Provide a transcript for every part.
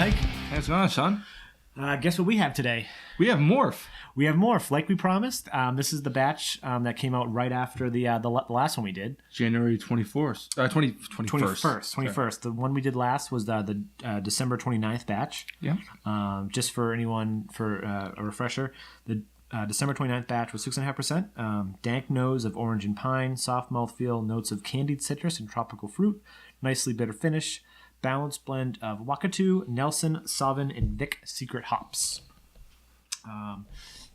Mike. Hey, what's going on, Sean? Guess what we have today? We have Morph. We have Morph, like we promised. This is the batch that came out right after the last one we did. January 21st. 21st. The one we did last was the December 29th batch. Yeah. Just for anyone, for a refresher, the December 29th batch was 6.5%. Dank nose of orange and pine, soft mouthfeel, notes of candied citrus and tropical fruit, nicely bitter finish, balanced blend of Wakatu, Nelson, Sauvin, and Vic Secret hops.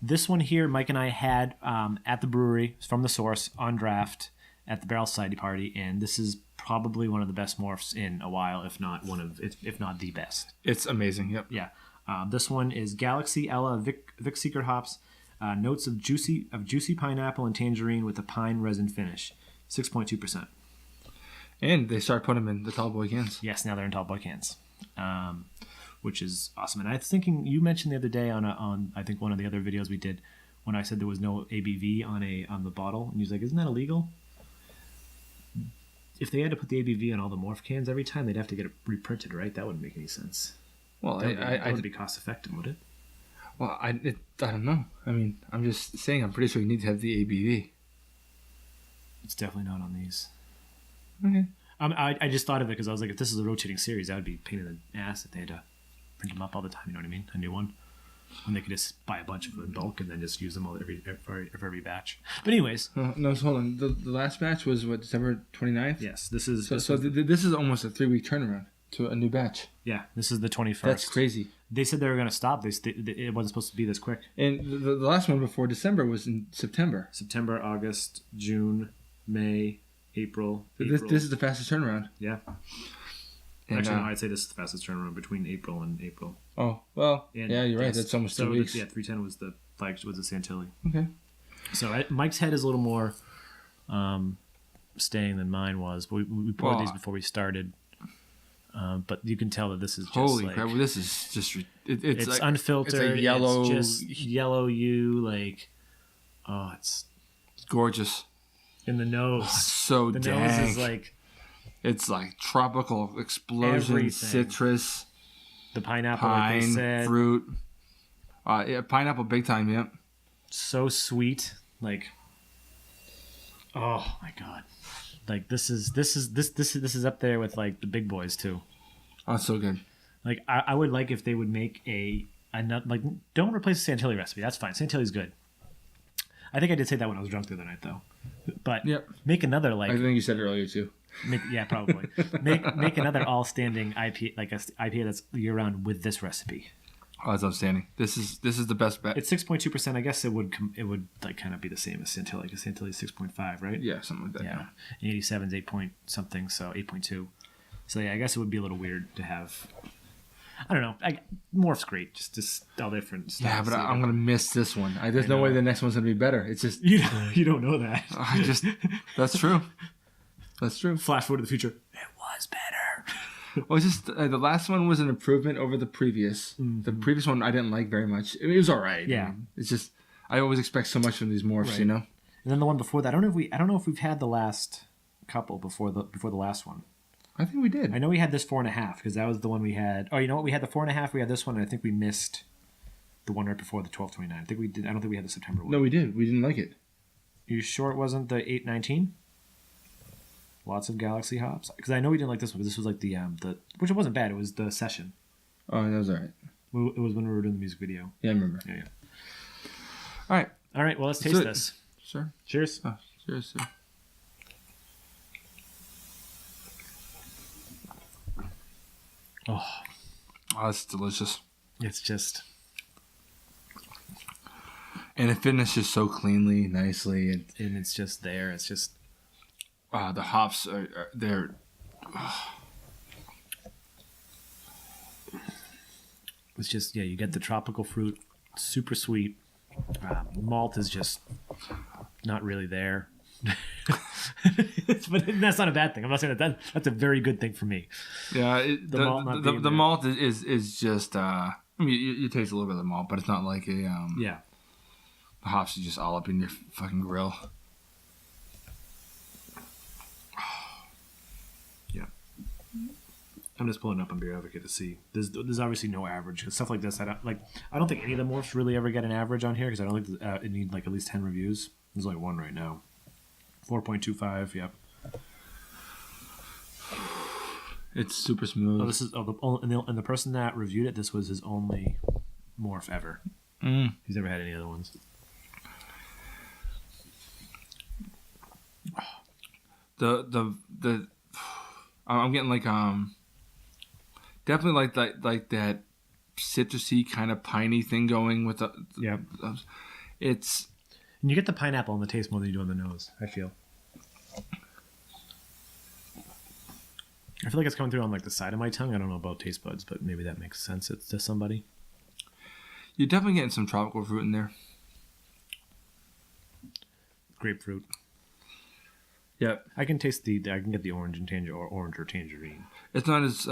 This one here, Mike and I had at the brewery from the source on draft at the Barrel Society party, and this is probably one of the best Morphs in a while, if not the best. It's amazing. Yep. Yeah. This one is Galaxy Ella Vic Secret hops, notes of juicy pineapple and tangerine with a pine resin finish, 6.2%. And they start putting them in the tall boy cans. Yes, now they're in tall boy cans, which is awesome. And I was thinking, you mentioned the other day on I think one of the other videos we did when I said there was no ABV on the bottle, and he was like, "Isn't that illegal?" If they had to put the ABV on all the Morph cans every time, they'd have to get it reprinted, right? That wouldn't make any sense. Well, that wouldn't be cost effective, would it? Well, I don't know. I mean, I'm just saying. I'm pretty sure you need to have the ABV. It's definitely not on these. Okay. I just thought of it because I was like, if this is a rotating series, that would be a pain in the ass if they had to print them up all the time. You know what I mean? A new one. When they could just buy a bunch of them in bulk and then just use them all every batch. But anyways. No, so hold on. The last batch was what, December 29th? Yes. This is this is almost a 3-week turnaround to a new batch. Yeah. This is the 21st. That's crazy. They said they were going to stop. It wasn't supposed to be this quick. And the last one before December was in September. September, August, June, May, April. This is the fastest turnaround. Yeah. And, actually, no, I'd say this is the fastest turnaround between April and April. Oh, well, yeah, you're right. That's almost 2 weeks. 310 was the flagship, was the Santilli. Okay. So Mike's head is a little more staying than mine was. We poured these before we started. But you can tell that this is just holy crap! Well, this is just it's like, unfiltered. It's a yellow, it's just yellow. It's gorgeous. In the nose, so the dank. nose is like it's like tropical explosion, everything. Citrus, the pineapple, pine, like they said. Fruit. Yeah, pineapple big time. Yep. So sweet, like. Oh my god. Like this is up there with like the big boys too. Oh, so good. Like I would like if they would make like don't replace the Santilli recipe. That's fine. Santilli's good. I think I did say that when I was drunk the other night though. But yep. Make another like. I think you said it earlier too. Probably. make another all-standing IPA, like a IPA that's year-round with this recipe. Oh, that's outstanding. This is the best bet. It's 6.2%. I guess it would like kind of be the same as Santilli, because Santilli is 6.5, right? Yeah, something like that. Yeah. And 87 is 8 point something, so 8.2. So yeah, I guess it would be a little weird to have. I don't know. Morph's great, just all different stuff. Yeah, but I'm gonna miss this one. There's no way the next one's gonna be better. It's just you don't know that. That's true. That's true. Flash forward to the future. It was better. Well, it's just the last one was an improvement over the previous. Mm-hmm. The previous one I didn't like very much. It was all right. Yeah. I mean, it's just I always expect so much from these Morphs, right. You know. And then the one before that, I don't know if we've had the last couple before the last one. I think we did. I know we had this 4.5 because that was the one we had. Oh, you know what? We had the 4.5. We had this one, and I think we missed the one right before the 1229. I think we did. I don't think we had the September one. No, we did. We didn't like it. You sure it wasn't the 819? Lots of Galaxy hops. Because I know we didn't like this one. Because this was like the which it wasn't bad. It was the session. Oh, that was all right. It was when we were doing the music video. Yeah, I remember. Yeah. All right. Well, let's taste this. Sure. Cheers. Oh, cheers, sir. Oh, that's delicious. It's just, and it finishes so cleanly, nicely, and it's just there. It's just, the hops are they're. It's just you get the tropical fruit, super sweet. Malt is just not really there. But that's not a bad thing. I'm not saying that's a very good thing for me. Yeah, the malt is just. I mean, you taste a little bit of the malt, but it's not like a. Yeah. The hops are just all up in your fucking grill. Yeah. I'm just pulling up on Beer Advocate to see. There's obviously no average. 'Cause stuff like this, I don't think any of the morphs really ever get an average on here because I don't think it need like at least 10 reviews. There's only one right now. 4.25. Yep. It's super smooth. Oh, this is and the person that reviewed it. This was his only morph ever. He's never had any other ones. I'm getting like definitely like that citrusy kind of piney thing going with the yeah. It's and you get the pineapple in the taste more than you do on the nose. I feel like it's coming through on like the side of my tongue. I don't know about taste buds, but maybe that makes sense to somebody. You're definitely getting some tropical fruit in there. Grapefruit. Yeah, I can taste I can get the orange and orange or tangerine. It's not as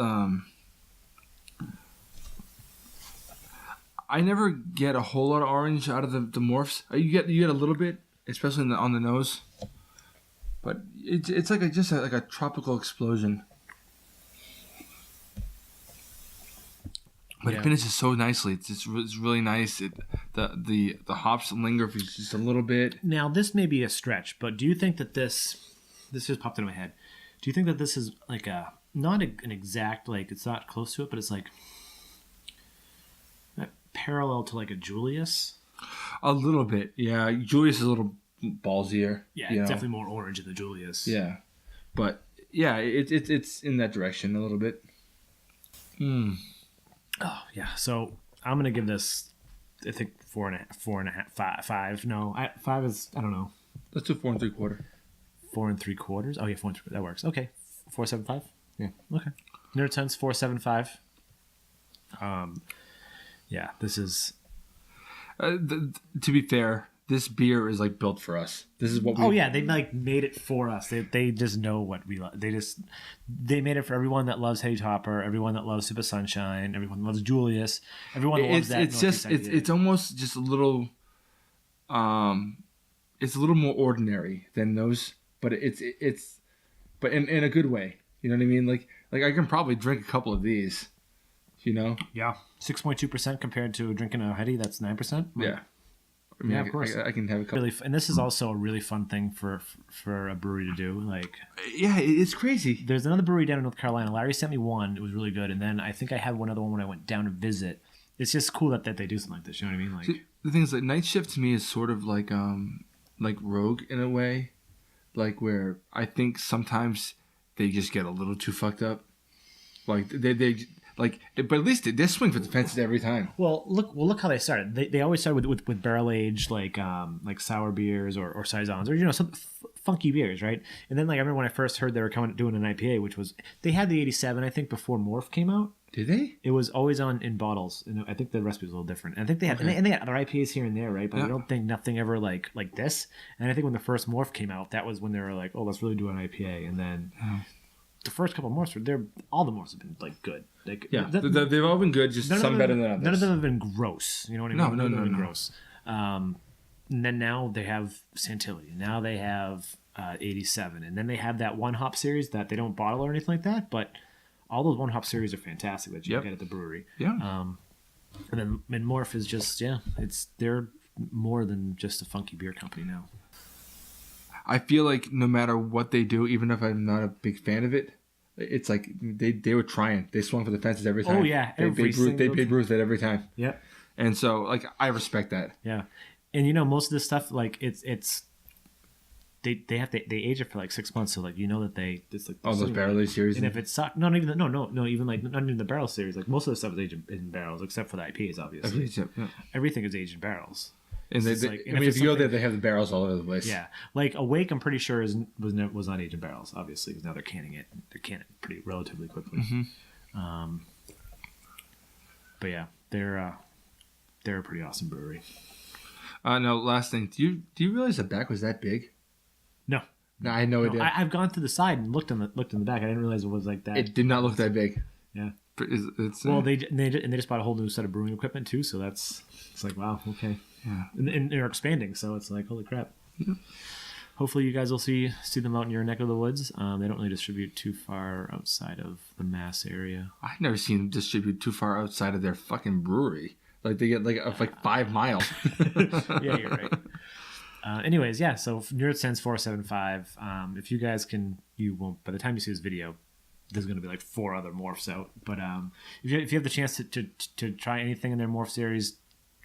I never get a whole lot of orange out of the morphs. You get a little bit, especially on the nose, but it's like a tropical explosion. But it finishes so nicely. It's really nice. The hops linger for just a little bit. Now this may be a stretch, but do you think that this just popped into my head? Do you think that this is like not an exact, like it's not close to it, but it's like parallel to like a Julius? A little bit, yeah. Julius is a little ballsier. Yeah, it's definitely more orange in the Julius. Yeah, but yeah, it's in that direction a little bit. Oh yeah, so I'm gonna give this, I think 4.5, 5. No, 5 is, I don't know. Let's do 4 3/4. 4 3/4. Oh yeah, 4 3/4. That works. Okay, 4.75. Yeah. Okay. Nerdsense 4.75. Yeah, this is. To be fair, this beer is like built for us. This is what we. Oh yeah, they like made it for us. They just know what we love. They made it for everyone that loves Hazy Hopper, everyone that loves Super Sunshine, everyone that loves Julius, everyone that loves that. It's almost just a little. It's a little more ordinary than those, but but in a good way. You know what I mean? Like I can probably drink a couple of these. You know? Yeah. 6.2% compared to drinking a Heady, that's 9%. Yeah. I mean, yeah, of course. I can have a couple. And this is also a really fun thing for a brewery to do. Like, yeah, it's crazy. There's another brewery down in North Carolina. Larry sent me one. It was really good. And then I think I had one other one when I went down to visit. It's just cool that they do something like this. You know what I mean? Like, the thing is, like, Night Shift to me is sort of like Rogue in a way, like where I think sometimes they just get a little too fucked up. Like they. Like, but at least they swing for the fences every time. Well, look how they started. They always started with barrel aged like sour beers or saisons or some funky beers, right? And then like I remember when I first heard they were doing an IPA, which was they had the 87 I think before Morph came out. Did they? It was always in bottles, and I think the recipe was a little different. And I think they had and they had other IPAs here and there, right? But I don't think nothing ever like this. And I think when the first Morph came out, that was when they were like, oh, let's really do an IPA, and then. The first couple of morphs, all the morphs have been like good. Like, yeah, they've all been good. Just some better than others. None of them have been gross. You know what I mean? No. Gross. And then now they have Santilli. Now they have 87, and then they have that one hop series that they don't bottle or anything like that. But all those one hop series are fantastic that you get at the brewery. Yeah. And then Morph is just they're more than just a funky beer company now. I feel like no matter what they do, even if I'm not a big fan of it, it's like they were trying. They swung for the fences every time. Oh yeah, they bruised it every time. Yep. And so like I respect that. Yeah, and most of this stuff like it's they age it for like 6 months, so like that it's like those barrel aged series. And if it sucks, even like not even the barrel series. Like most of the stuff is aged in barrels, except for the IPAs, obviously. Everything is aged in barrels. And if you go there, they have the barrels all over the place. Yeah, like Awake, I'm pretty sure was not aged in barrels, obviously, because now they're canning it. They're canning it pretty relatively quickly. Mm-hmm. But yeah, they're a pretty awesome brewery. No, last thing. Do you realize the back was that big? No, I had no idea. I've gone to the side and looked in the back. I didn't realize it was like that. It did not look that big. Yeah. Well, they just bought a whole new set of brewing equipment too, so it's like wow, okay. Yeah, and they're expanding, so it's like holy crap. Yeah. hopefully you guys will see them out in your neck of the woods. They don't really distribute too far outside of the Mass area. I've never seen them distribute too far outside of their fucking brewery. Like they get like 5 miles. Yeah, you're right. Anyways, yeah. So Nerdsense 475. If you guys can, you won't. By the time you see this video, there's going to be like 4 other morphs out. But if you have the chance to try anything in their morph series,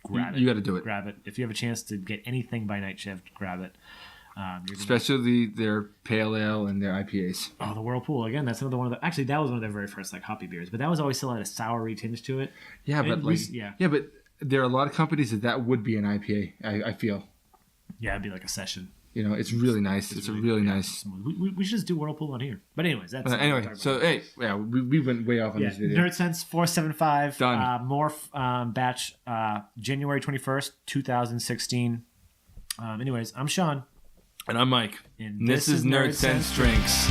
grab it. You got to do it. Grab it. If you have a chance to get anything by Night Shift, grab it. Especially their pale ale and their IPAs. Oh, the Whirlpool again. That's another one of the. Actually, that was one of their very first like hoppy beers, but that was always still had a soury tinge to it. Yeah, but but there are a lot of companies that would be an IPA. I feel. Yeah, it'd be like a session. You know, it's really nice. It's a really nice. We should just do Whirlpool on here. But anyways, that's anyway. So hey, yeah, we went way off on this video. Nerdsense 475 done. Morph batch January 21st, 2016. Anyways, I'm Sean. And I'm Mike. And this is Nerdsense Drinks.